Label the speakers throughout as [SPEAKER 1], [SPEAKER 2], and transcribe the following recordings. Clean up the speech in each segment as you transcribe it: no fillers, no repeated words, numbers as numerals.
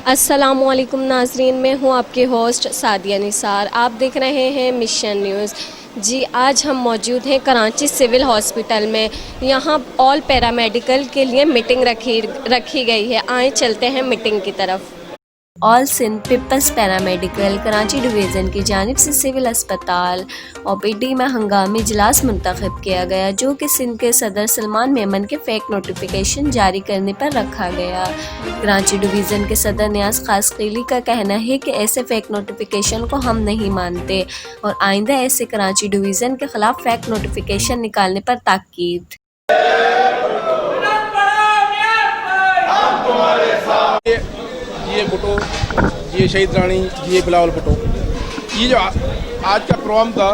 [SPEAKER 1] अस्सलामुअलैकुम नाजरीन, मैं हूं आपके होस्ट सादिया निसार। आप देख रहे हैं मिशन न्यूज़। जी, आज हम मौजूद हैं कराची सिविल हॉस्पिटल में। यहां ऑल पैरामेडिकल के लिए मीटिंग रखी गई है। आए चलते हैं मीटिंग की तरफ। All Sindh peoples paramedical Karachi division की जानिब से सिविल अस्पताल ओपीडी में हंगामी इजलास मुंतखब किया गया, जो कि सिंध के सदर सलमान मेमन के फेक नोटिफिकेशन जारी करने पर रखा गया। कराची डिवीज़न के सदर नियाज खासकीली का कहना है कि ऐसे फेक नोटिफिकेशन को हम नहीं मानते और आइंदा ऐसे कराची डिवीज़न के खिलाफ फेक नोटिफिकेशन निकालने पर ताकीद।
[SPEAKER 2] ये भुट्टो, ये शहीद रानी, ये बिलावल भुट्टो। ये जो आज का प्रोग्राम था,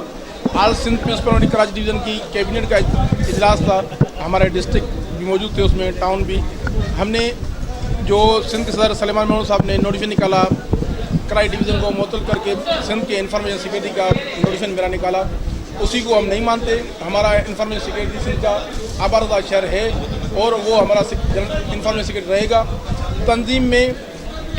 [SPEAKER 2] all Sindh principal Karachi division की कैबिनेट का इजलास था। हमारे डिस्ट्रिक्ट भी मौजूद थे उसमें, टाउन भी। हमने जो सिंध के सदर सलेमान मेमन साहब ने नोटिफिकेशन निकाला, कराची डिवीज़न को मुअत्तल करके सिंध के इंफॉर्मेशन सिक्योरिटी का नोटिफिकेशन मेरा निकाला, उसी को हम नहीं मानते। हमारा इंफॉर्मेशन सिक्योरिटी सिंध का आबादा शहर है और वो हमारा इंफॉर्मेशन सिक्योरिटी रहेगा। तंजीम में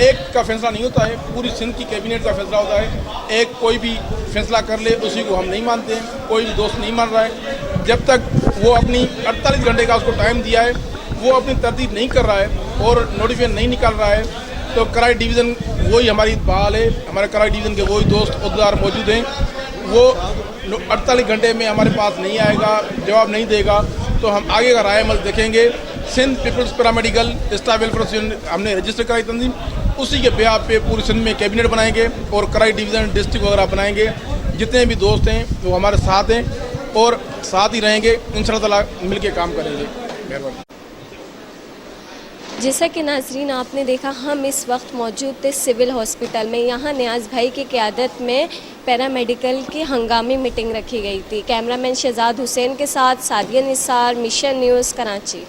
[SPEAKER 2] एक का फैसला नहीं होता है, पूरी सिंध की कैबिनेट का फैसला होता है। एक कोई भी फैसला कर ले उसी को हम नहीं मानते हैं, कोई भी दोस्त नहीं मान रहा है। जब तक वो अपनी 48 घंटे का उसको टाइम दिया है, वो अपनी तरतीब नहीं कर रहा है और नोटिफिकेशन नहीं निकाल रहा है, तो कराची डिवीज़न वही हमारी बहाल है। हमारे कराची डिवीज़न के वही दोस्त उहदेदार मौजूद हैं। वो 48 घंटे में हमारे पास नहीं आएगा, जवाब नहीं देगा, तो हम आगे का राय अमल देखेंगे। Sindh peoples paramedical staff welfare association हमने रजिस्टर कराई तंजीम, उसी के बेहा पे पूरी सिंध में कैबिनेट बनाएंगे और कराची डिवीज़न डिस्ट्रिक्ट वगैरह बनाएंगे। जितने भी दोस्त हैं वो हमारे साथ हैं और साथ ही रहेंगे, इंशाअल्लाह ताला मिल के काम करेंगे। मेहरबानी।
[SPEAKER 1] जैसा कि नाजरीन आपने देखा, हम इस वक्त मौजूद थे सिविल हॉस्पिटल में। यहाँ नियाज भाई की क़यादत में पैरामेडिकल की हंगामी मीटिंग रखी गई थी। कैमरामैन शहजाद हुसैन के साथ सादिया निसार, मिशन न्यूज़, कराची।